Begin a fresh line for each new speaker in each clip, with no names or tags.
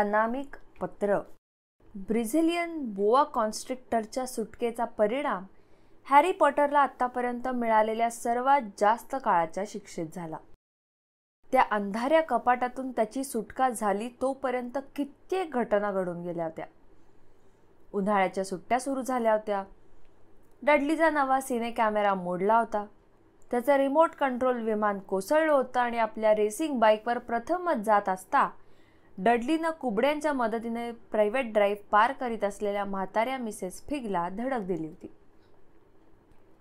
अनामिक पत्र. ब्रिझिलियन बोआ कॉन्स्ट्रिक्टरच्या सुटकेचा परिणाम हॅरी पॉटरला आत्तापर्यंत मिळालेल्या सर्वात जास्त काळाच्या शिक्षेत झाला. त्या अंधाऱ्या कपाटातून त्याची सुटका झाली तोपर्यंत कित्येक घटना घडून गेल्या होत्या. उन्हाळ्याच्या सुट्ट्या सुरू झाल्या होत्या. डडलीचा नवा सिने कॅमेरा मोडला होता. त्याचं रिमोट कंट्रोल विमान कोसळलं होतं आणि आपल्या रेसिंग बाईकवर प्रथमच जात असता डडलीनं कुबड्यांच्या मदतीने प्रायव्हेट ड्राईव्ह पार करीत असलेल्या म्हाताऱ्या मिसेस फिगला धडक दिली होती.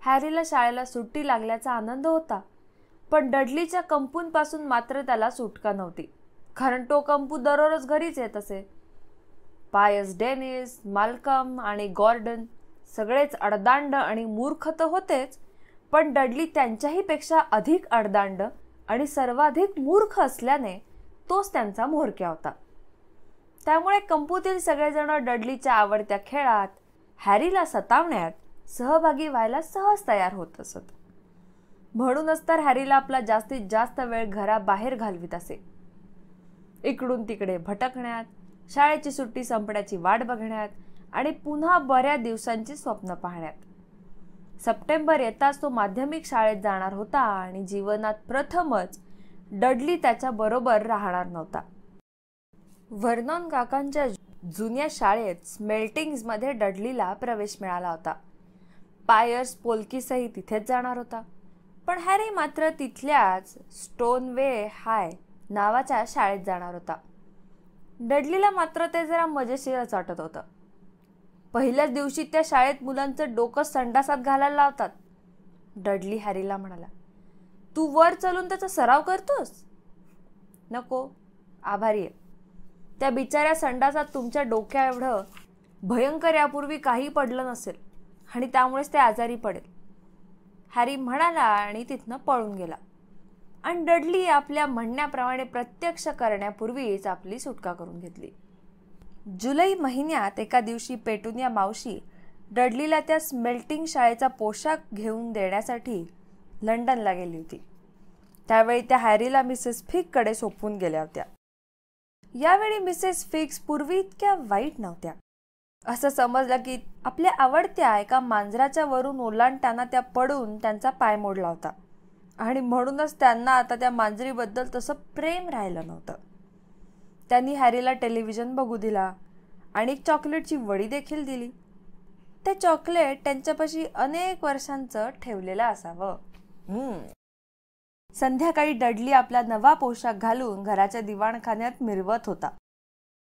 हॅरीला शाळेला सुट्टी लागल्याचा आनंद होता, पण डडलीच्या कंपूंपासून मात्र त्याला सुटका नव्हती, कारण तो कंपू दररोज घरीच येत असे. पायस डेनिस, माल्कम आणि गॉर्डन सगळेच अडदांड आणि मूर्ख तर होतेच, पण डडली त्यांच्याही पेक्षा अधिक अडदांड आणि सर्वाधिक मूर्ख असल्याने तोच त्यांचा म्होरक्या होता. त्यामुळे कंपूतील सगळेजण डडलीच्या आवडत्या खेळात, हॅरीला सतावण्यात सहभागी व्हायला सहज तयार होत असत. म्हणूनच तर हॅरीला आपला जास्तीत जास्त वेळ घराबाहेर घालवित असे. इकडून तिकडे भटकण्यात, शाळेची सुट्टी संपण्याची वाट बघण्यात आणि पुन्हा बऱ्या दिवसांची स्वप्न पाहण्यात. सप्टेंबर येताच तो माध्यमिक शाळेत जाणार होता आणि जीवनात प्रथमच डडली त्याच्या बरोबर राहणार नव्हता. व्हर्नॉन काकांच्या जुन्या शाळेत स्मेल्टिंग्जमध्ये डडलीला प्रवेश मिळाला होता. पायर्स पोल्कीसही तिथेच जाणार होता, पण हॅरी मात्र तिथल्याच स्टोनवे हाय नावाच्या शाळेत जाणार होता. डडलीला मात्र ते जरा मजेशीरच वाटत होतं. पहिल्याच दिवशी त्या शाळेत मुलांचं डोकं संडासात घालायला लावतात. डडली हॅरीला म्हणाला, तू वर चलून त्याचा सराव करतोस? नको, आभारी आहे. त्या बिचाऱ्या संडासात तुमच्या डोक्या एवढं भयंकर यापूर्वी काही पडलं नसेल आणि त्यामुळेच ते आजारी पडेल, हॅरी म्हणाला आणि तिथनं पळून गेला. आणि डडली आपल्या म्हणण्याप्रमाणे प्रत्यक्ष करण्यापूर्वीच आपली सुटका करून घेतली. जुलै महिन्यात एका दिवशी पेटुनिया मावशी डडलीला त्या स्मेल्टिंग शाळेचा पोशाख घेऊन देण्यासाठी लंडनला गेली होती. त्यावेळी त्या हॅरीला मिसेस फिगकडे सोपवून गेल्या होत्या. यावेळी मिसेस फिग्स पूर्वी इतक्या वाईट नव्हत्या. असं समजलं की आपल्या आवडत्या एका मांजराच्या वरून ओलांडताना त्या पडून त्यांचा पाय मोडला होता आणि म्हणूनच त्यांना आता त्या मांजरीबद्दल तसं प्रेम राहिलं नव्हतं. त्यांनी हॅरीला टेलिव्हिजन बघू दिला आणि एक चॉकलेटची वडी देखील दिली. ते चॉकलेट त्यांच्यापाशी अनेक वर्षांचं ठेवलेलं असावं. संध्याकाळी डडली आपला नवा पोशाख घालून घराच्या दिवाणखान्यात मिरवत होता.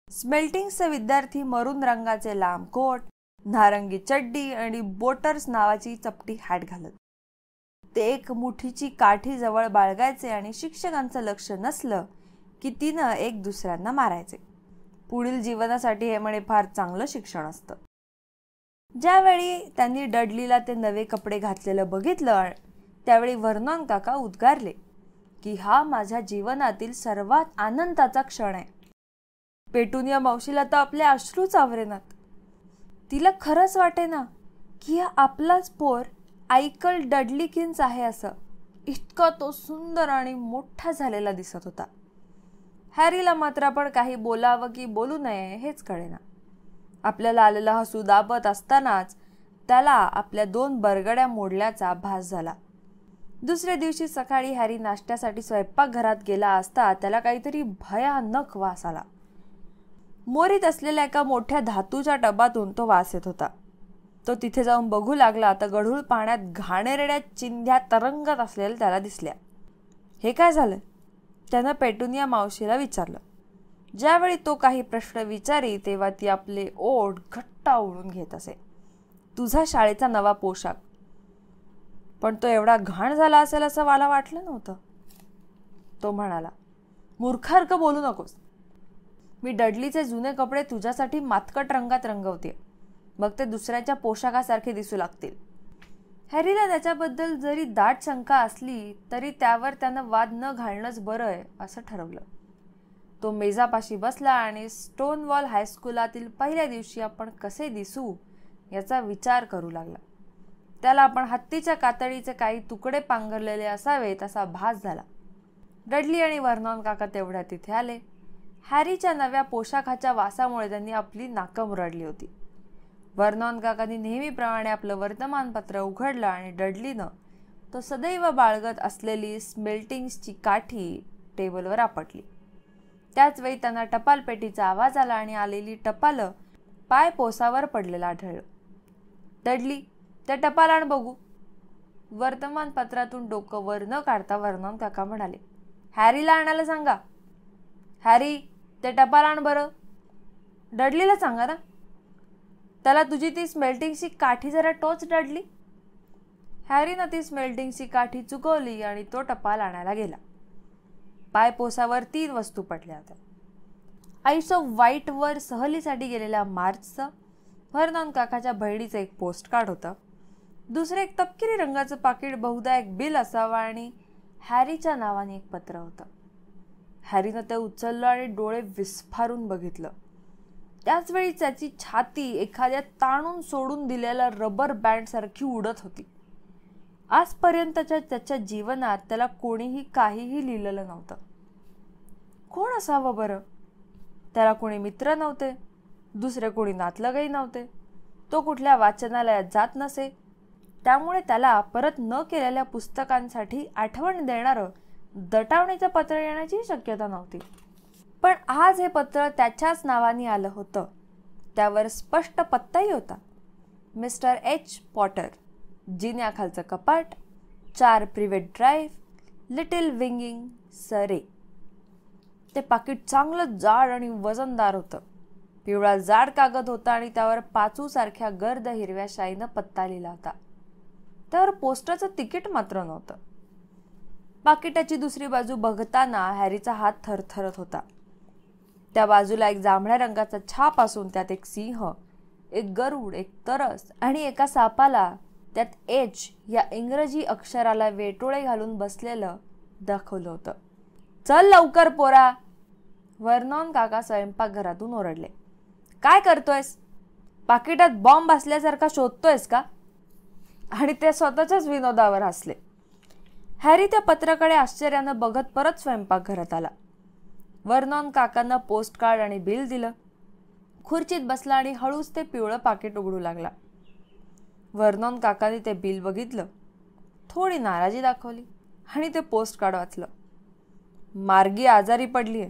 स्मेल्टिंगचा विद्यार्थी मरून रंगाचे लांब कोट, नारंगी चड्डी आणि बोटर्स नावाची चपटी हॅट घालत. ते एक मुठीची काठी जवळ बाळगायचे आणि शिक्षकांचं लक्ष नसलं की तिनं एक दुसऱ्यांना मारायचे. पुढील जीवनासाठी हे म्हणे फार चांगलं शिक्षण असतं. ज्यावेळी त्यांनी डडलीला ते नवे कपडे घातलेलं बघितलं त्यावेळी व्हर्नॉन काका उद्गारले की हा माझ्या जीवनातील सर्वात आनंदाचा क्षण आहे. पेटुनिया मावशीला तर आपले अश्रूच आवरेनात. तिला खरंच वाटे ना की हा आपलाच पोर आयकल डडलीकिन्स आहे असं. इतका तो सुंदर आणि मोठा झालेला दिसत होता. हॅरीला मात्र आपण काही बोलावं की बोलू नये हेच कळेना. आपल्याला आलेलं हसू दाबत असतानाच त्याला आपल्या 2 बरगड्या मोडल्याचा भास झाला. दुसऱ्या दिवशी सकाळी हॅरी नाश्त्यासाठी स्वयंपाकघरात गेला असता त्याला काहीतरी भयानक वास आला. मोरीत असलेल्या एका मोठ्या धातूच्या टबातून तो वास येत होता. तो तिथे जाऊन बघू लागला तर गढूळ पाण्यात घाणेरड्या चिंध्या तरंगत असलेल्या त्याला दिसल्या. हे काय झालं? त्यानं पेटुनिया मावशीला विचारलं. ज्यावेळी तो काही प्रश्न विचारी तेव्हा ती आपले ओठ घट्ट आवळून घेत असे. तुझा शाळेचा नवा पोशाख. पण तो एवढा घाण झाला असेल असं मला वाटलं नव्हतं, तो म्हणाला. मूर्खार्क बोलू नकोस. मी डडलीचे जुने कपडे तुझ्यासाठी मातकट रंगात रंगवते, मग ते दुसऱ्याच्या पोशाखासारखे दिसू लागतील. हॅरीला त्याच्याबद्दल जरी दाट शंका असली तरी त्यावर त्यानं वाद न घालणंच बरं आहे असं ठरवलं. तो मेजापाशी बसला आणि स्टोनवॉल हायस्कूलातील पहिल्या दिवशी आपण कसे दिसू याचा विचार करू लागला. त्याला आपण हत्तीच्या कातडीचे काही तुकडे पांघरलेले असावेत असा भास झाला. डडली आणि व्हर्नॉन काका तेवढ्या तिथे आले. हॅरीच्या नव्या पोशाखाच्या वासामुळे त्यांनी आपली नाकं मुरडली होती. वर्नॉन काकांनी नेहमीप्रमाणे आपलं वर्तमानपत्र उघडलं आणि डडलीनं तो सदैव बाळगत असलेली स्मेल्टिंग्सची काठी टेबलवर आपटली. त्याच वेळी त्यांना टपाल पेटीचा आवाज आला आणि आलेली टपालं पाय पोसावर पडलेलं आढळलं. डडली, ते टपाल आण बघू. वर्तमानपत्रातून डोकं वर न काढता वर्नॉन काका म्हणाले, हॅरीला आणायला सांगा. हॅरी, ते टपाल आण बरं. डडलीला सांगा ना. त्याला तुझी ती स्मेल्टिंगची काठी जरा टोच डडली. हॅरीनं ती स्मेल्टिंगची काठी चुकवली आणि तो टपाल आणायला गेला. पायपोसावर 3 वस्तू पडल्या होत्या. आईस ऑफ व्हाईटवर सहलीसाठी गेलेल्या मार्चचं, वर्नॉन काकाच्या बहिणीचं एक पोस्टकार्ड होतं. दुसरं एक तपकिरी रंगाचं पाकिट, बहुधा एक बिल असावं, आणि हॅरीच्या नावाने एक पत्र होतं. हॅरीनं ते उचललं आणि डोळे विस्फारून बघितलं. त्याचवेळी त्याची छाती एखाद्या ताणून सोडून दिलेल्या रबर बँडसारखी उडत होती. आजपर्यंतच्या त्याच्या जीवनात त्याला कोणीही काहीही लिहिलेलं नव्हतं. कोण असावं बरं? त्याला कोणी मित्र नव्हते, दुसरे कोणी नातलगही नव्हते, तो कुठल्या वाचनालयात जात नसे, त्यामुळे त्याला परत न केलेल्या पुस्तकांसाठी आठवण देणारं दटावणीचं पत्र येण्याची शक्यता नव्हती. पण आज हे पत्र त्याच्याच नावाने आलं होतं. त्यावर स्पष्ट पत्ताही होता. मिस्टर एच पॉटर, जिन्याखालचं कपाट, 4 प्रिव्हेट ड्राईव्ह, लिटिल विंगिंग, सरे. ते पाकिट चांगलं जाड आणि वजनदार होतं. पिवळा जाड कागद होता आणि त्यावर पाचूसारख्या गर्द हिरव्या शाईनं पत्ता लिहिला होता. त्यावर पोस्टाचं तिकीट मात्र नव्हतं. पाकिटाची दुसरी बाजू बघताना हॅरीचा हात थरथरत होता. त्या बाजूला एक जांभळ्या रंगाचा छाप असून त्यात एक सिंह, एक गरुड, एक तरस आणि एका सापाला त्यात एच या इंग्रजी अक्षराला वेटोळे घालून बसलेलं दाखवलं होतं. चल लवकर पोरा. वर्नॉन काका स्वयंपाकघरातून ओरडले. काय करतोयस? पाकिटात बॉम्ब असल्यासारखा शोधतोयस का? आणि ते स्वतःच्याच विनोदावर हसले. हॅरी त्या पत्राकडे आश्चर्यानं बघत परत स्वयंपाकघरात आला. वर्नॉन काकांना पोस्टकार्ड आणि बिल दिलं. खुर्चीत बसला आणि हळूच ते पिवळं पाकिट उघडू लागला. वर्नॉन काकांनी ते बिल बघितलं, थोडी नाराजी दाखवली आणि ते पोस्टकार्ड वाचलं. मार्गी आजारी पडलीये,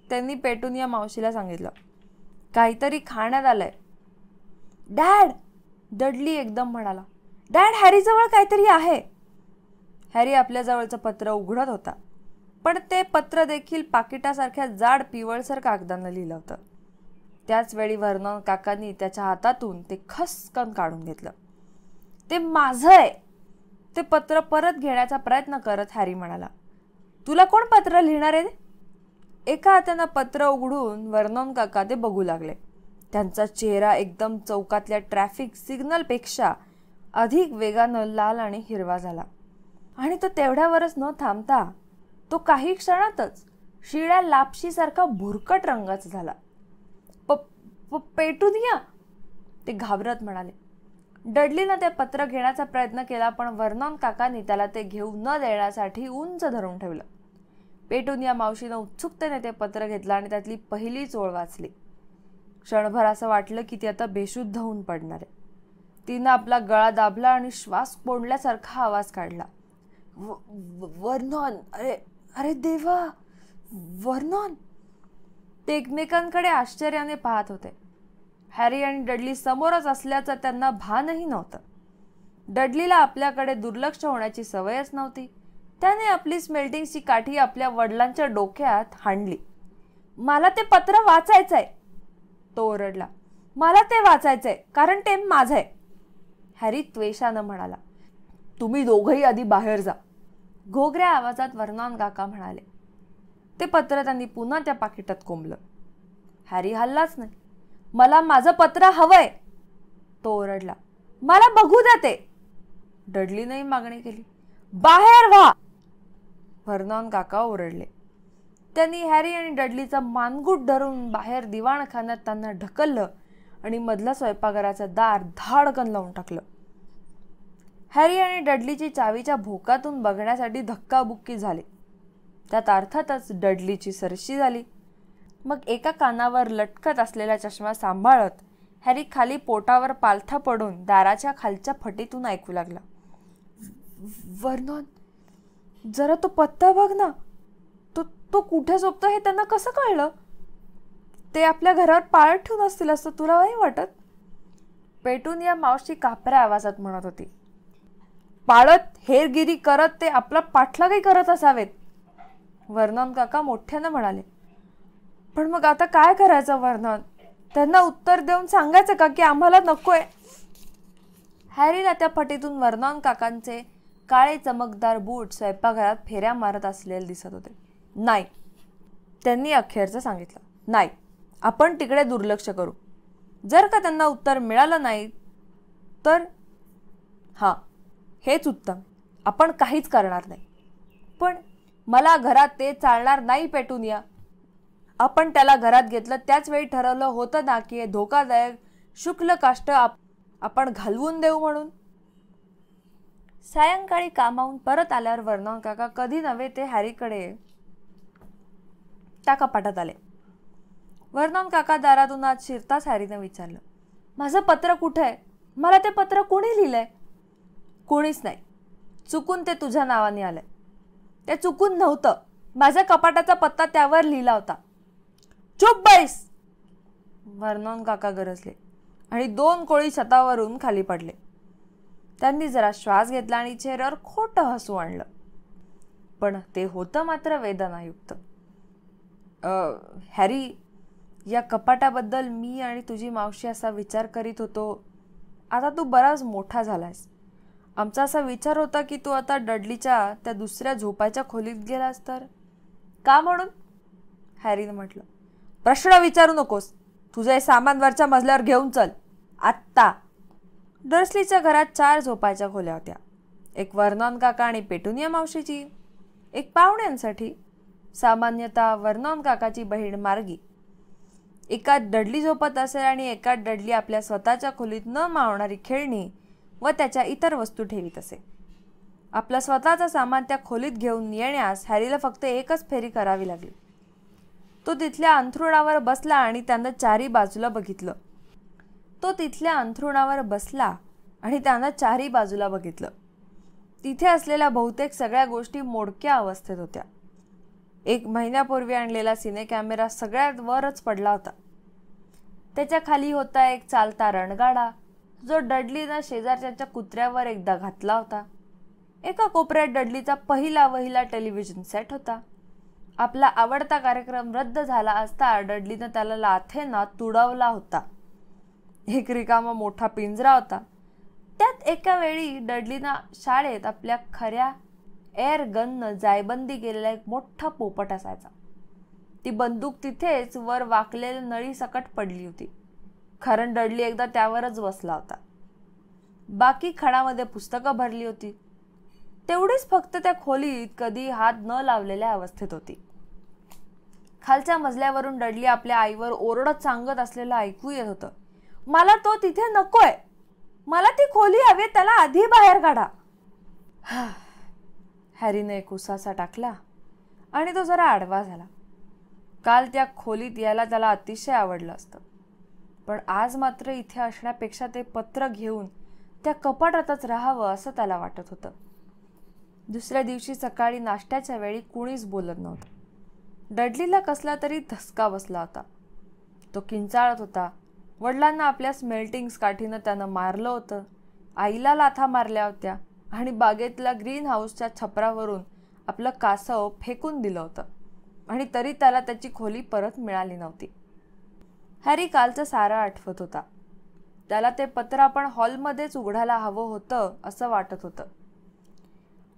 त्यांनी पेटुनिया मावशीला सांगितलं. काहीतरी खाण्यात आलंय. डॅड, डडली एकदम म्हणाला. डॅड, हॅरीजवळ काहीतरी आहे. हॅरी आपल्या जवळचं पत्र उघडत होता, पण ते पत्र देखील पाकिटासारख्या जाड पिवळसर कागदानं लिहिलं होतं. त्याच वेळी वर्नॉन काकांनी त्याच्या हातातून ते खसकन काढून घेतलं. ते माझं आहे. ते पत्र परत घेण्याचा प्रयत्न करत हॅरी म्हणाला, तुला कोण पत्र लिहिणार आहे? एका हातानं पत्र उघडून वर्नॉन काका ते बघू लागले. त्यांचा चेहरा एकदम चौकातल्या ट्रॅफिक सिग्नलपेक्षा अधिक वेगानं लाल आणि हिरवा झाला. आणि तो तेवढ्यावरच न थांबता तो काही क्षणातच शिळ्या लापशीसारखा भुरकट रंगाचा झाला. पेटुनिया, ते घाबरत म्हणाले. डडलीनं ते पत्र घेण्याचा प्रयत्न केला, पण वर्नॉन काकांनी त्याला ते घेऊ न देण्यासाठी उंच धरून ठेवलं. पेटुनिया मावशीनं उत्सुकतेने ते पत्र घेतलं आणि त्यातली पहिलीच ओळ वाचली. क्षणभर असं वाटलं की ती आता बेशुद्ध होऊन पडणार आहे. तिनं आपला गळा दाबला आणि श्वास कोंडल्यासारखा आवाज काढला. वर्नॉन, अरे देवा, वर्नॉन. ते एकमेकांकडे आश्चर्याने पाहत होते. हॅरी आणि डडली समोरच असल्याचं त्यांना भानही नव्हतं. डडलीला आपल्याकडे दुर्लक्ष होण्याची सवयच नव्हती. त्याने आपली स्मेल्टिंगची काठी आपल्या वडिलांच्या डोक्यात हाणली. मला ते पत्र वाचायचंय, तो ओरडला. मला ते वाचायचंय कारण ते माझं आहे. हॅरी त्वेषानं म्हणाला. तुम्ही दोघंही आधी बाहेर जा, घोगऱ्या आवाजात वर्नॉन काका म्हणाले. ते पत्र त्यांनी पुन्हा त्या पाकिटात कोंबलं. हॅरी हल्लाच नाही. मला माझं पत्र हवंय, तो ओरडला. मला बघू द्या ते. डडलीनंही मागणी केली. बाहेर व्हा, वर्नॉन काका ओरडले. त्यांनी हॅरी आणि डडलीचा मानगूट धरून बाहेर दिवाणखान्यात त्यांना ढकललं आणि मधलं स्वयंपाकघराचं दार धाडकन लावून टाकलं. हॅरी आणि डडलीची चावीच्या भोकातून बघण्यासाठी धक्काबुक्की झाली. त्यात अर्थातच डडलीची सरशी झाली. मग एका कानावर लटकत असलेला चष्मा सांभाळत हॅरी खाली पोटावर पालथा पडून दाराच्या खालच्या फटीतून ऐकू लागला, वर्नॉन, जरा तो पत्ता बघ ना. तो कुठे झोपतो हे त्यांना कसं कळलं? ते आपल्या घरावर पाळत ठेवून असतील असं तुला नाही वाटत? पेटूनिया मावशी कापऱ्या आवाजात म्हणत होती. पाळत हेरगिरी करत ते आपला पाठलागही करत असावेत, वर्नॉन काका मोठ्यानं म्हणाले. पण मग आता काय करायचं वर्नॉन? त्यांना उत्तर देऊन सांगायचं का की आम्हाला नकोय? हॅरीला त्या फटीतून वर्नॉन काकांचे काळे चमकदार बूट स्वयंपाकघरात फेऱ्या मारत असलेले दिसत होते. नाही, त्यांनी अखेरचं सांगितलं. नाही, आपण तिकडे दुर्लक्ष करू. जर का त्यांना उत्तर मिळालं नाही तर हां, हेच उत्तम. आपण काहीच करणार नाही. पण मला घरात ते चालणार नाही पेटूनिया. आपण त्याला घरात घेतलं त्याच वेळी ठरवलं होतं ना की हे धोकादायक शुक्ल काष्ट आपण घालवून देऊ म्हणून. सायंकाळी कामावून परत आल्यावर वर्नॉन काका कधी नव्हे ते हॅरीकडे त्या कपाटात आले. वर्नॉन काका दारातून आत शिरताच हॅरीने विचारलं, माझं पत्र कुठे आहे? मला ते पत्र कोणी लिहिलंय? कोणीच नाही. चुकून ते तुझ्या नावाने आलंय. ते चुकून नव्हतं. माझ्या कपाटाचा पत्ता त्यावर लिहिला होता. चुप बैस, वर्नॉन काका गरजले आणि 2 कोळी छतावरून खाली पडले. त्यांनी जरा श्वास घेतला आणि चेहऱ्यावर खोटं हसू आणलं. पण ते होतं मात्र वेदनायुक्त. हॅरी, या कपाटाबद्दल मी आणि तुझी मावशी असा विचार करीत होतो. आता तू बराच मोठा झालायस. आमचा असा विचार होता की तू आता डडलीच्या त्या दुसऱ्या झोपायच्या खोलीत गेलास तर. का म्हणून? हॅरीने म्हटलं. प्रश्न विचारू नकोस. तुझे सामान वरच्या मजल्यावर घेऊन चल आत्ता. डर्सलीच्या घरात 4 झोपायच्या खोल्या होत्या. एक वर्नॉन काका आणि पेटूनिया मावशीची, एक पाहुण्यांसाठी, सामान्यतः वर्नॉन काकाची बहीण मार्गी. एकात डडली झोपत असेल आणि एकात डडली आपल्या स्वतःच्या खोलीत न मावणारी खेळणी व त्याच्या इतर वस्तू ठेवीत असे. आपलं स्वतःचं सामान त्या खोलीत घेऊन येण्यास हॅरीला फक्त एकच फेरी करावी लागली. तो तिथल्या अंथरुणावर बसला आणि त्यानं चारी बाजूला बघितलं. तिथे असलेल्या बहुतेक सगळ्या गोष्टी मोडक्या अवस्थेत होत्या. 1 महिन्यापूर्वी आणलेला सिने कॅमेरा सगळ्यात वरच पडला होता. त्याच्या खाली होता एक चालता रणगाडा जो डडलीनं शेजारच्या कुत्र्यावर एकदा घातला होता. एका कोपऱ्यात डडलीचा पहिला टेलिव्हिजन सेट होता. आपला आवडता कार्यक्रम रद्द झाला असता डडलीनं त्याला लाथेनं तुडवला होता. एक रिकामा मोठा पिंजरा होता. त्यात एका वेळी डडलीनं शाळेत आपल्या खऱ्या एअर गननं जायबंदी केलेला एक मोठा पोपट असायचा. ती बंदूक तिथेच वर वाकलेल्या नळी सकट पडली होती, कारण डडली एकदा त्यावरच बसला होता. बाकी खणामध्ये पुस्तकं भरली होती. तेवढीच फक्त त्या खोलीत कधी हात न लावलेल्या अवस्थेत होती. खालच्या मजल्यावरून डडली आपल्या आईवर ओरडत सांगत असलेलं ऐकू येत होतं. मला तो तिथे नकोय. मला ती खोली हवी, त्याला आधी बाहेर काढा. हॅरीने एक उसासा टाकला आणि तो जरा आडवा झाला. काल त्या खोलीत यायला त्याला अतिशय आवडलं असतं, पण आज मात्र इथे असण्यापेक्षा ते पत्र घेऊन त्या कपाटातच राहावं असं त्याला वाटत होतं. दुसऱ्या दिवशी सकाळी नाश्त्याच्या वेळी कुणीच बोलत नव्हतं. डडलीला कसला तरी धसका बसला होता. तो किंचाळत होता. वडिलांना आपल्या स्मेल्टिंग काठीनं त्यानं मारलं होतं. आईला लाथा मारल्या होत्या आणि बागेतल्या ग्रीन हाऊसच्या छपरावरून आपलं कासव फेकून दिलं होतं आणि तरी त्याला त्याची खोली परत मिळाली नव्हती. हॅरी कालचं सारं आठवत होता. त्याला ते पत्र आपण हॉलमध्येच उघडायला हवं होतं असं वाटत होतं.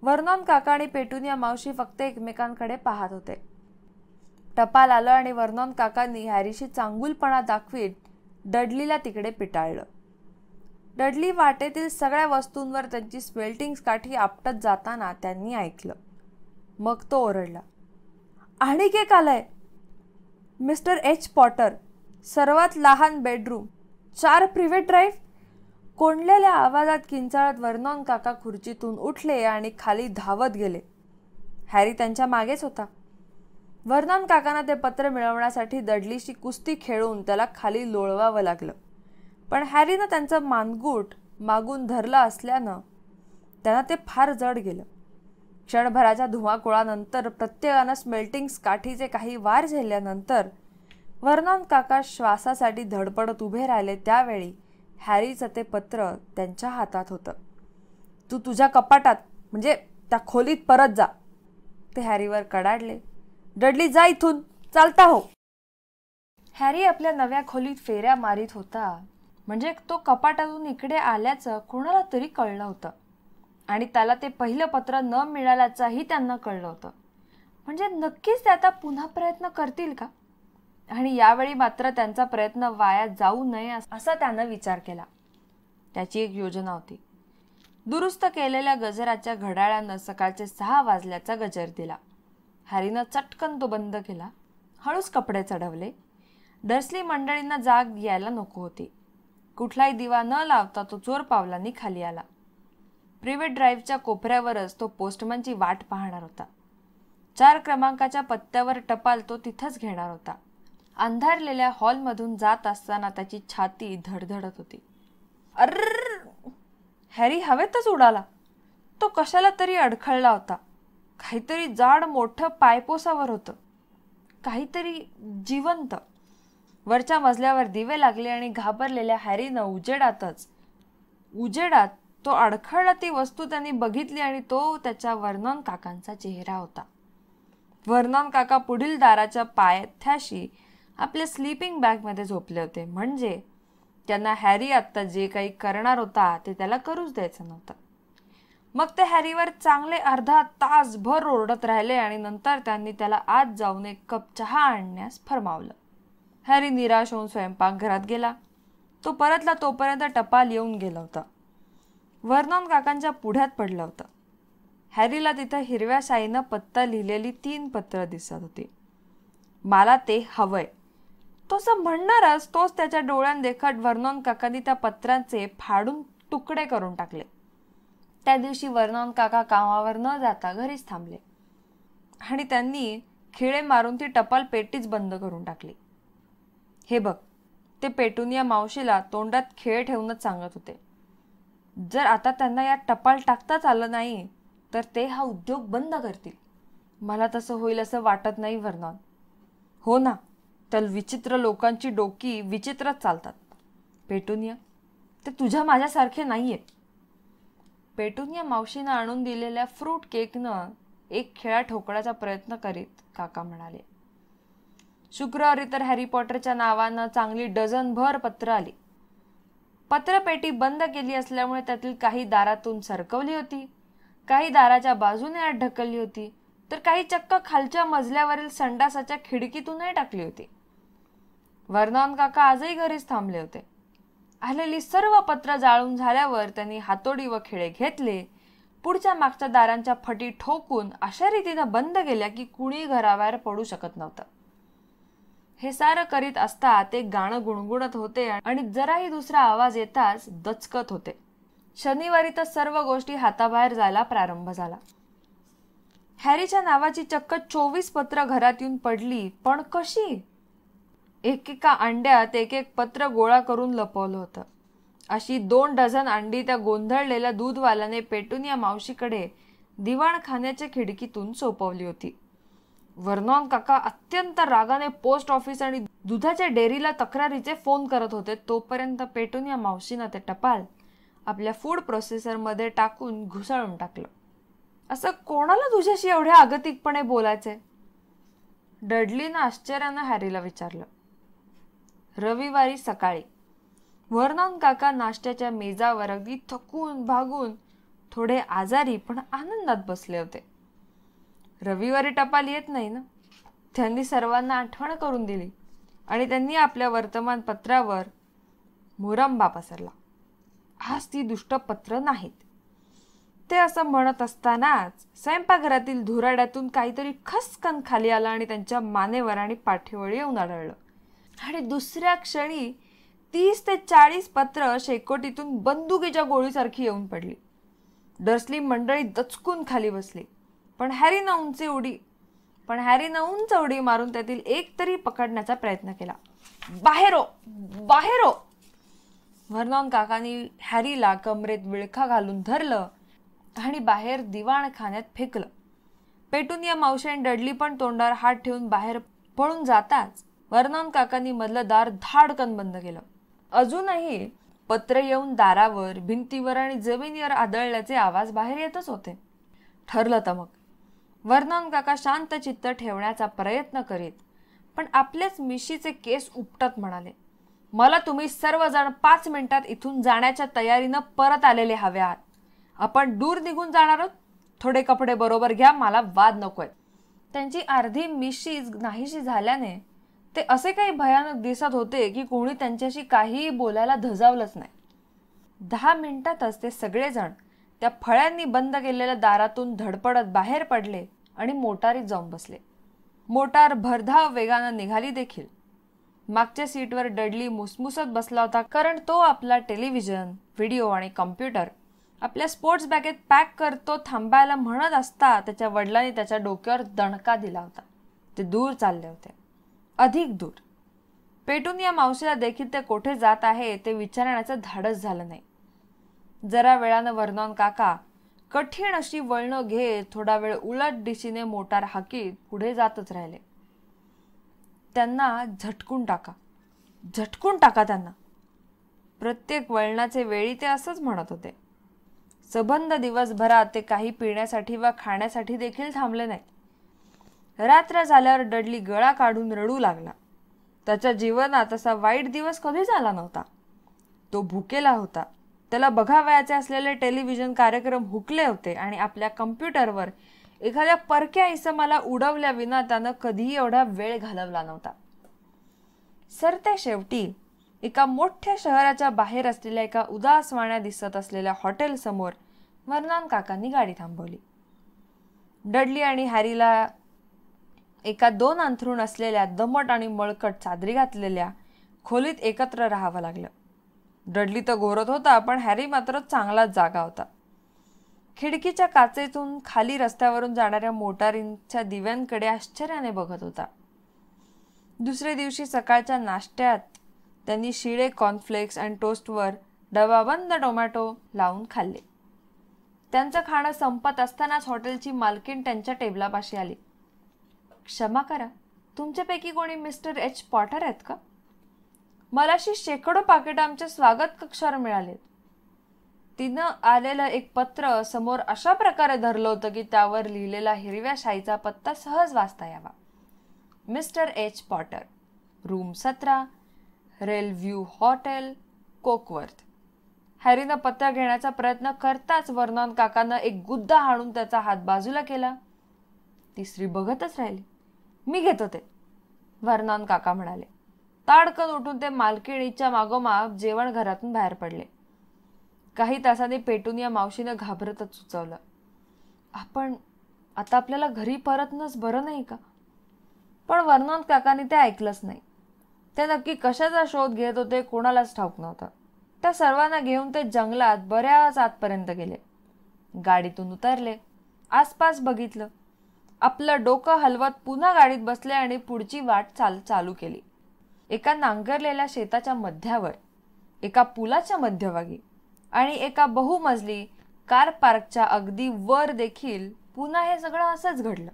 वर्नॉन काका आणि पेटूनिया मावशी फक्त एकमेकांकडे पाहत होते. टपाल आलं आणि वर्नॉन काकांनी हॅरीशी चांगुलपणा दाखवीत डडलीला तिकडे पिटाळलं. डडली वाटेतील सगळ्या वस्तूंवर त्यांची स्मेल्टिंग काठी आपटत जाताना त्यांनी ऐकलं. मग तो ओरडला, आणिक एक आलंय. मिस्टर एच पॉटर, सर्वात लहान बेडरूम, 4 प्रिव्हेट ड्राईव्ह. कोंडलेल्या आवाजात किंचाळत वर्नॉन काका खुर्चीतून उठले आणि खाली धावत गेले. हॅरी त्यांच्या मागेच होता. वर्नॉन काकांना ते पत्र मिळवण्यासाठी डडलीशी कुस्ती खेळून त्याला खाली लोळवावं लागलं. पण हॅरीनं त्यांचं मानगूट मागून धरलं असल्यानं त्यांना ते फार जड गेलं. क्षणभराच्या धुमाकुळानंतर प्रत्येकानं स्मेल्टिंग काठीचे काही वार झेलल्यानंतर वर्नॉन काका श्वासासाठी धडपडत उभे राहिले. त्यावेळी हॅरीचं ते पत्र त्यांच्या हातात होतं. तू तुझ्या कपाटात म्हणजे त्या खोलीत परत जा, ते हॅरीवर कडाडले. डडली, जा इथून, चालता हो. हॅरी आपल्या नव्या खोलीत फेऱ्या मारीत होता. म्हणजे तो कपाटातून इकडे आल्याचं कोणाला तरी कळलं होतं आणि त्याला ते पहिलं पत्र न मिळाल्याचंही त्यांना कळलं होतं. म्हणजे नक्कीच ते आता पुन्हा प्रयत्न करतील का? आणि यावेळी मात्र त्यांचा प्रयत्न वाया जाऊ नये असा त्यानं विचार केला. त्याची एक योजना होती. दुरुस्त केलेल्या गजराच्या घड्याळानं सकाळचे 6 वाजल्याचा गजर दिला. हॅरीनं चटकन तो बंद केला. हळूच कपडे चढवले. डर्सली मंडळींना जाग यायला नको होती. कुठलाही दिवा न लावता तो चोर पावलांनी खाली आला. प्रिव्हेट ड्राईव्हच्या कोपऱ्यावरच तो पोस्टमनची वाट पाहणार होता. 4 क्रमांकाच्या पत्त्यावर टपाल तो तिथंच घेणार होता. अंधारलेल्या हॉलमधून जात असताना त्याची छाती धडधडत होती. अर्र! हॅरी हवेतच उडाला. तो कशाला तरी अडखळला होता. काहीतरी जाड मोठं पायपोसावर होतं, काहीतरी जिवंत. वरच्या मजल्यावर दिवे लागले आणि घाबरलेल्या हॅरीनं उजेडात तो अडखळला ती वस्तू त्यांनी बघितली आणि तो त्याच्या वर्नॉन काकांचा चेहरा होता. वर्नॉन काका पुढील दाराच्या पायथ्याशी आपल्या स्लीपिंग बॅगमध्ये झोपले होते. म्हणजे त्यांना हॅरी आत्ता जे काही करणार होता ते त्याला करूच द्यायचं नव्हतं. मग ते हॅरीवर चांगले अर्धा तासभर ओरडत राहिले आणि नंतर त्यांनी त्याला आत जाऊन एक कप चहा आणण्यास फरमावलं. हॅरी निराश होऊन स्वयंपाकघरात गेला. तो परतला तोपर्यंत टपाल येऊन गेला होता. वर्नॉन काकांच्या पुढ्यात पडलं होतं. हॅरीला तिथं हिरव्या शाईनं पत्ता लिहिलेली 3 पत्र दिसत होती. मला ते हवंय, तो असं म्हणणारच तोच त्याच्या डोळ्यांदेखत वर्नॉन काकांनी त्या पत्रांचे फाडून तुकडे करून टाकले. त्या दिवशी वर्नॉन काका कामावर न जाता घरीच थांबले आणि त्यांनी खिळे मारून ती टपाल पेटीच बंद करून टाकली. हे बघ, ते पेटुनिया मावशीला तोंडात खिळे ठेवूनच सांगत होते. जर आता त्यांना यात टपाल टाकताच आलं नाही तर ते हा उद्योग बंद करतील. मला तसं होईल असं वाटत नाही वर्नॉन. हो ना, त्या विचित्र लोकांची डोकी विचित्रच चालतात. पेटुनिया, ते तुझ्या माझ्यासारखे नाहीये. पेटुनिया मावशीनं आणून दिलेल्या फ्रूट केकनं एक खिळा ठोकण्याचा प्रयत्न करीत काका म्हणाले. शुक्रवारी तर हॅरी पॉटरच्या नावानं चांगली डझनभर पत्र आली. पत्रपेटी बंद केली असल्यामुळे त्यातील काही दारातून सरकवली होती, काही दाराच्या बाजूने आत ढकलली होती, तर काही चक्क खालच्या मजल्यावरील संडासाच्या खिडकीतूनही टाकली होती. वर्नॉन काका आजही घरीच थांबले होते. आलेली सर्व पत्र जाळून झाल्यावर त्यांनी हातोडी व खिळे घेतले. पुढच्या मागच्या दारांच्या फटी ठोकून अशा रीतीनं बंद केल्या की कुणी घराबाहेर पडू शकत नव्हतं. हे सारं करीत असता ते गाणं गुणगुणत होते आणि जराही दुसरा आवाज येताच दचकत होते. शनिवारी तर सर्व गोष्टी हाताबाहेर जायला प्रारंभ झाला. हॅरीच्या नावाची चक्क 24 पत्र घरात येऊन पडली. पण कशी? एकेका अंड्यात एक पत्र गोळा करून लपवलं होतं. अशी 2 डझन अंडी त्या गोंधळलेल्या दूधवाल्याने पेटुनिया मावशीकडे दिवाणखान्याच्या खिडकीतून सोपवली होती. वर्नॉन काका अत्यंत रागाने पोस्ट ऑफिस आणि दुधाच्या डेअरीला तक्रारीचे फोन करत होते. तोपर्यंत पेटुनिया मावशीनं ते टपाल आपल्या फूड प्रोसेसरमध्ये टाकून घुसळून टाकलं. असं कोणाला तुझ्याशी एवढ्या आगतिकपणे बोलायचे? डडलीनं आश्चर्यानं हॅरीला विचारलं. रविवारी सकाळी वर्नॉन काका नाश्त्याच्या मेजावर अगदी थकून भागून थोडे आजारी पण आनंदात बसले होते. रविवारी टपाल येत नाही ना, त्यांनी सर्वांना आठवण करून दिली आणि त्यांनी आपल्या वर्तमानपत्रावर मुरंबा पसरला. आज ती दुष्ट पत्र नाहीत. ते असं म्हणत असतानाच स्वयंपाकघरातील धुराड्यातून काहीतरी खसकन खाली आलं आणि त्यांच्या मानेवर आणि पाठीवर येऊन आढळलं. आणि दुसऱ्या क्षणी 30 ते 40 पत्र शेकोटीतून बंदुकीच्या गोळीसारखी येऊन पडली. डर्सली मंडळी दचकून खाली बसली. पण हॅरीनं उंची उडी पण हॅरीनं उंच उडी मारून त्यातील एक तरी पकडण्याचा प्रयत्न केला. बाहेर हो, बाहेर हो. व्हर्नॉन काकांनी हॅरीला कमरेत विळखा घालून धरलं आणि बाहेर दिवाणखान्यात फेकलं. पेटुनिया मावशी आणि डडली पण तोंडावर हात ठेवून बाहेर पळून जाताच व्हर्नॉन काकांनी मधलं दार धाडकन बंद केलं. अजूनही पत्र येऊन दारावर, भिंतीवर आणि जमिनीवर आदळल्याचे आवाज बाहेर येतच होते. ठरलं तर मग. व्हर्नॉन काका शांत चित्त ठेवण्याचा प्रयत्न करीत पण आपलेच मिशीचे केस उपटत म्हणाले, मला तुम्ही सर्वजण 5 मिनिटात इथून जाण्याच्या तयारीनं परत आलेले हवे आहात. आपण दूर निघून जाणार आहोत. थोडे कपडे बरोबर घ्या, मला वाद नकोय. त्यांची अर्धी मिशी नाहीशी झाल्याने ते असे काही भयानक दिसत होते की कोणी त्यांच्याशी काहीही बोलायला धजावलंच नाही. 10 मिनिटातच ते सगळेजण त्या फळ्यांनी बंद केलेल्या दारातून धडपडत बाहेर पडले आणि मोटारीत जाऊन बसले. मोटार भरधाव वेगानं निघाली देखील. मागच्या सीटवर डडली मुसमुसत बसला होता, कारण तो आपला टेलिव्हिजन, व्हिडिओ आणि कॉम्प्युटर आपल्या स्पोर्ट्स बॅगेत पॅक करतो थांबायला म्हणत असता त्याच्या वडिलांनी त्याच्या डोक्यावर दणका दिला होता. ते दूर चालले होते, अधिक दूर. पेटुनिया मावशीला देखील ते कोठे जात आहे ते विचारण्याचं धाडस झालं नाही. जरा वेळानं व्हर्नॉन काका कठीण अशी वळणं घेत थोडा वेळ उलट दिशेने मोटार हाकीत पुढे जातच राहिले. त्यांना झटकून टाका त्यांना. प्रत्येक वळणाचे वेळी ते असंच म्हणत होते. सबंध दिवसभरात ते काही पिण्यासाठी वा खाण्यासाठी देखील थांबले नाही. रात्र झाल्यावर डडली गळा काढून रडू लागला. त्याच्या जीवनात असा वाईट दिवस कधीच आला नव्हता. तो भुकेला होता. त्याला बघावयाचे असलेले टेलिव्हिजन कार्यक्रम हुकले होते आणि आपल्या कम्प्युटरवर एखाद्या परक्या इसमाला उडवल्या विना त्यानं कधीही एवढा वेळ घालवला नव्हता. सरते शेवटी एका मोठ्या शहराच्या बाहेर असलेल्या एका उदासवाण्या दिसत असलेल्या हॉटेल समोर व्हर्नॉन काकांनी गाडी थांबवली. डडली आणि हॅरीला एका 2 अंथरूण असलेल्या दमट आणि मळकट चादरी घातलेल्या खोलीत एकत्र राहावं लागलं. डडली तर घोरत होता, पण हॅरी मात्र चांगलाच जागा होता. खिडकीच्या काचेतून खाली रस्त्यावरून जाणाऱ्या मोटारींच्या दिव्यांकडे आश्चर्याने बघत होता. दुसऱ्या दिवशी सकाळच्या नाश्त्यात त्यांनी शिळे कॉर्नफ्लेक्स आणि टोस्टवर डबाबंद टोमॅटो लावून खाल्ले. त्यांचं खाणं संपत असतानाच हॉटेलची मालकीण त्यांच्या टेबलापाशी आली. क्षमा करा, तुमच्यापैकी कोणी मिस्टर एच पॉटर आहेत का? मलाशी शेकडो पाकिटं आमच्या स्वागत कक्षावर मिळाले. तिनं आलेलं एक पत्र समोर अशा प्रकारे धरलं होतं की त्यावर लिहिलेला हिरव्या शाईचा पत्ता सहज वाचता यावा. Mister H Potter, room 17, Railview hotel, Cokeworth. हॅरीनं पत्र घेण्याचा प्रयत्न करताच व्हर्नॉन काकानं एक गुद्दा हाणून त्याचा हात बाजूला केला. ती स्त्री बघतच राहिली. मी घेतो ते, व्हर्नॉन काका म्हणाले. ताडकन उठून ते मालकिणीच्या मागोमाग जेवण घरातून बाहेर पडले. काही तासांनी पेटुनिया मावशीनं घाबरतच सुचवलं, आपण आता आपल्याला घरी परतणंच बरं नाही का? पण व्हर्नॉन काकांनी ते ऐकलंच नाही. ते नक्की कशाचा शोध घेत होते कोणालाच ठाऊक नव्हतं. त्या सर्वांना घेऊन ते जंगलात बऱ्याच आतपर्यंत गेले. गाडीतून उतरले, आसपास बघितलं, आपलं डोकं हलवत पुन्हा गाडीत बसले आणि पुढची वाट चालू केली. एका नांगरलेल्या शेताच्या मध्यावर, एका पुलाच्या मध्यभागी आणि एका बहुमजली कार पार्कच्या अगदी वर देखील पुन्हा हे सगळं असंच घडलं.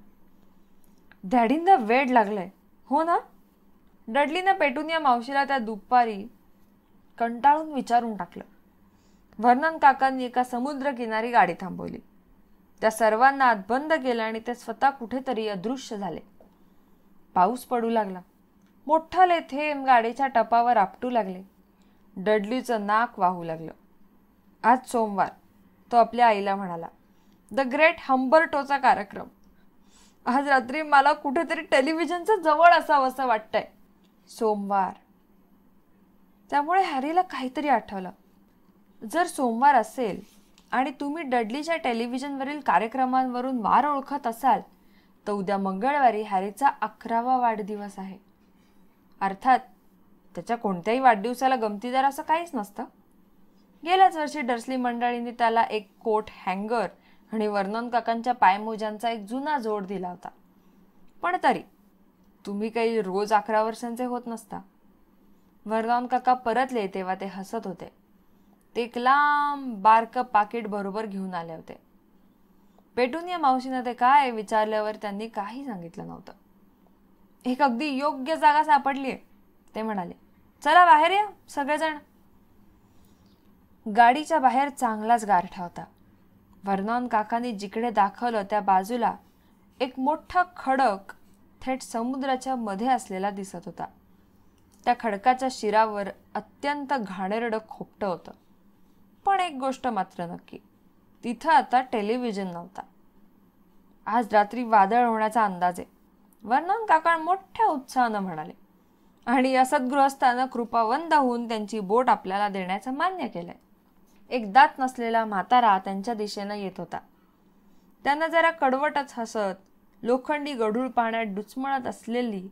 डॅडींना वेड लागलंय, हो ना? डडलीनं पेटुनिया मावशीला त्या दुपारी कंटाळून विचारून टाकलं. व्हर्नॉन काकांनी एका समुद्रकिनारी गाडी थांबवली. त्या सर्वांना आत बंद केलं आणि ते स्वतः कुठेतरी अदृश्य झाले. पाऊस पडू लागला. मोठाले थेंब गाडीच्या टपावर आपटू लागले. डडलीचं नाक वाहू लागलं. आज सोमवार, तो आपल्या आईला म्हणाला. द ग्रेट हंबर्टोचा कार्यक्रम. आज रात्री मला कुठेतरी टेलिव्हिजनचं जवळ असावं असं वाटतंय. सोमवार. त्यामुळे हॅरीला काहीतरी आठवलं. जर सोमवार असेल आणि तुम्ही डडलीच्या टेलिव्हिजनवरील कार्यक्रमांवरून वार ओळखत असाल तर उद्या मंगळवारी हॅरीचा 11वा वाढदिवस आहे. अर्थात त्याच्या कोणत्याही वाढदिवसाला गमतीदार असं काहीच नसतं. गेल्याच वर्षी डर्सली मंडळींनी त्याला एक कोट हँगर आणि व्हर्नॉन काकांच्या पायमोज्यांचा एक जुना जोड दिला होता. पण तरी तुम्ही काही रोज 11 वर्षांचे होत नसता. वर्नॉन काका परतले तेव्हा ते हसत होते. ते एक लांब बारकं पाकिट बरोबर घेऊन आले होते. पेटुनिया मावशीनं ते काय विचारल्यावर त्यांनी काही सांगितलं नव्हतं. एक अगदी योग्य जागा सापडलीये, ते म्हणाले. चला बाहेर या सगळेजण. गाडीच्या बाहेर चांगलाच गारठा होता. वर्नॉन काकांनी जिकडे दाखवलं त्या बाजूला एक मोठा खडक थेट समुद्राच्या मध्ये असलेला दिसत होता. त्या खडकाच्या शिरावर अत्यंत घाणेरडं खोपटं होतं. पण एक गोष्ट मात्र नक्की, तिथं आता टेलिव्हिजन नव्हता. आज रात्री वादळ होण्याचा अंदाज आहे, वर्नॉन काका मोठ्या उत्साहानं म्हणाले. आणि असद्गृहस्थानं कृपावंत होऊन त्यांची बोट आपल्याला देण्याचं मान्य केलंय. एक दात नसलेला म्हातारा त्यांच्या दिशेनं येत होता. त्यानं जरा कडवटच हसत लोखंडी गढूळ पाण्यात डुचमळत असलेली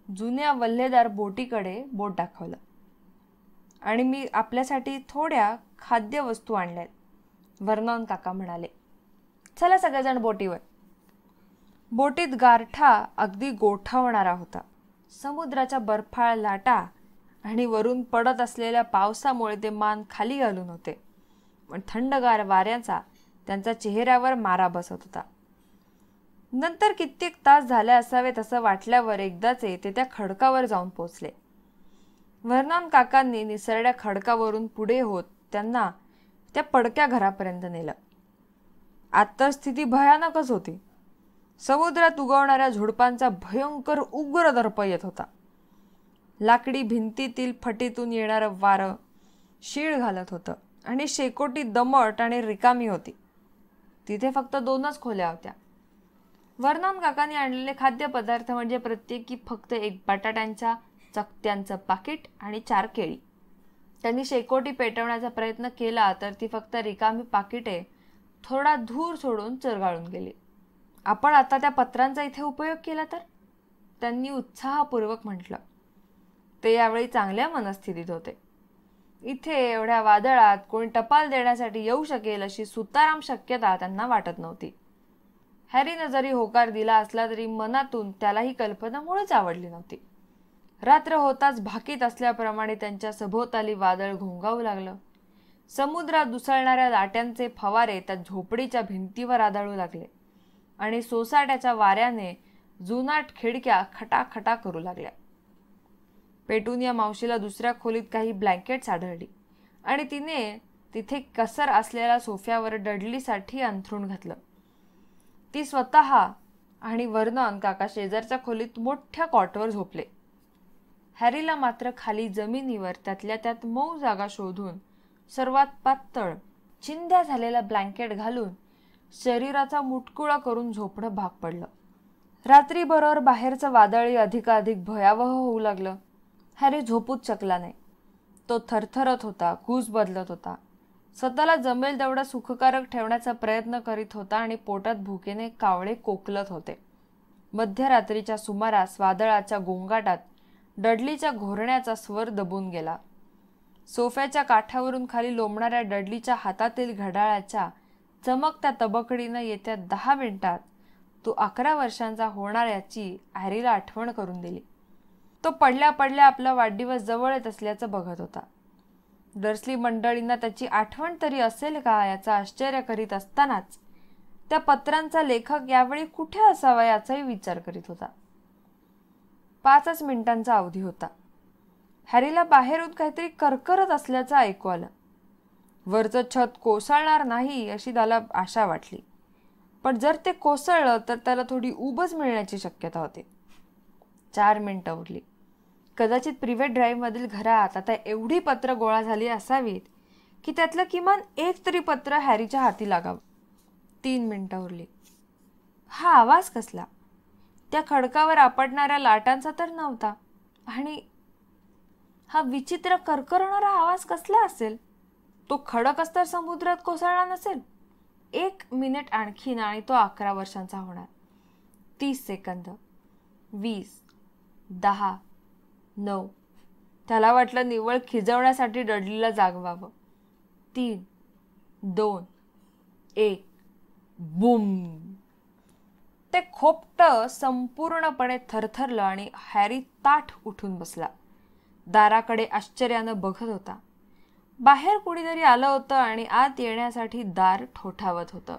जुन्या वल्हेदार बोटीकडे बोट दाखवलं. आणि मी आपल्यासाठी थोड्या खाद्यवस्तू आणल्यात, वर्नॉन काका म्हणाले. चला सगळेजण बोटीवर. बोटीत गारठा अगदी गोठवणारा होता. समुद्राच्या बर्फाळ लाटा आणि वरून पडत असलेल्या पावसामुळे ते मान खाली घालून होते. पण थंडगार वाऱ्याचा त्यांच्या चेहऱ्यावर मारा बसत होता. नंतर कित्येक तास झाले असावेत असं वाटल्यावर एकदाचे ते त्या खडकावर जाऊन पोचले. वर्नॉन काकांनी निसरड्या खडकावरून पुढे होत त्यांना त्या पडक्या घरापर्यंत नेलं. आत तर स्थिती भयानकच होती. समुद्रात उगवणाऱ्या झुडपांचा भयंकर उग्र दर्प येत होता. लाकडी भिंतीतील फटीतून येणारं वारं शीळ घालत होतं आणि शेकोटी दमट आणि रिकामी होती. तिथे फक्त 2च खोल्या होत्या. वर्नॉन काकांनी आणलेले खाद्यपदार्थ म्हणजे प्रत्येकी फक्त एक बटाट्यांच्या चकत्यांचं पाकिट आणि 4 केळी. त्यांनी शेकोटी पेटवण्याचा प्रयत्न केला तर ती फक्त रिकामी पाकिटे थोडा धूर सोडून चरगाळून गेली. आपण आता त्या पत्रांचा इथे उपयोग केला तर, त्यांनी उत्साहपूर्वक म्हटलं. ते यावेळी चांगल्या मनस्थितीत होते. इथे एवढ्या वादळात कोणी टपाल देण्यासाठी येऊ शकेल अशी सुताराम शक्यता त्यांना वाटत नव्हती. हॅरीनं जरी होकार दिला असला तरी मनातून त्याला ही कल्पना मुळीच आवडली नव्हती. रात्र होताच भाकीत असल्याप्रमाणे त्यांच्या सभोवताली वादळ घोंगावू लागलं. समुद्रात दुसळणाऱ्या लाट्यांचे फवारे त्या झोपडीच्या भिंतीवर आदळू लागले आणि सोसाट्याच्या वाऱ्याने जुनाट खिडक्या खटाखटा करू लागल्या. पेटुनिया मावशीला दुसऱ्या खोलीत काही ब्लँकेट्स आढळली आणि तिने तिथे कसर असलेल्या सोफ्यावर डडलीसाठी अंथरूण घातलं. ती स्वतः आणि वर्नॉन काका शेजारच्या खोलीत मोठ्या कॉटवर झोपले. हॅरीला मात्र खाली जमिनीवर त्यातल्या त्यात मऊ जागा शोधून सर्वात पातळ चिंध्या झालेला ब्लँकेट घालून शरीराचा मुटकुळा करून झोपणं भाग पडलं. रात्रीबरोबर बाहेरचं वादळी अधिकाधिक भयावह होऊ लागलं. हॅरी झोपूच शकला नाही. तो थरथरत होता, कूस बदलत होता, स्वतःला जमेल तेवढं सुखकारक ठेवण्याचा प्रयत्न करीत होता आणि पोटात भुकेने कावळे कोकलत होते. मध्यरात्रीच्या सुमारास वादळाच्या गोंगाटात डडलीच्या घोरण्याचा स्वर दबून गेला. सोफ्याच्या काठावरून खाली लोंबणाऱ्या डडलीच्या हातातील घड्याळाच्या चमकत्या तबकडीनं येत्या 10 मिनिटात तो 11 वर्षांचा होणार याची हॅरीला आठवण करून दिली. तो पडल्या पडल्या आपला वाढदिवस जवळ येत असल्याचं बघत होता. डर्सली मंडळींना त्याची आठवण तरी असेल का याचा आश्चर्य करीत असतानाच त्या पत्रांचा लेखक यावेळी कुठे असावा याचाही विचार करीत होता. 5च मिनिटांचा अवधी होता. हॅरीला बाहेरून काहीतरी करकरत असल्याचं ऐकू आलं. वरचं छत कोसळणार नाही अशी त्याला आशा वाटली, पण जर ते कोसळलं तर त्याला थोडी उबच मिळण्याची शक्यता होती. 4 मिनिटं उरली. कदाचित प्रिव्हेट ड्राईव्हमधील घरात आता एवढी पत्र गोळा झाली असावीत की त्यातलं किमान एक तरी पत्र हॅरीच्या हाती लागावं. 3 मिनिटं उरली. हा आवाज कसला? त्या खडकावर आपटणाऱ्या लाटांचा तर नव्हता. आणि हा विचित्र करकरणारा आवाज कसला असेल? तो खडकच तर समुद्रात कोसळला नसेल. 1 मिनिट आणखीन आणि तो 11 वर्षांचा होणार. 30 सेकंद, 20, 10, 9. त्याला वाटलं निव्वळ खिजवण्यासाठी डडलीला जागवावं. 3, 2, 1. बूम. ते खोपटं संपूर्णपणे थरथरलं आणि हॅरी ताठ उठून बसला. दाराकडे आश्चर्यानं बघत होता. बाहेर कुणीतरी आलं होतं आणि आत येण्यासाठी दार ठोठावत होतं.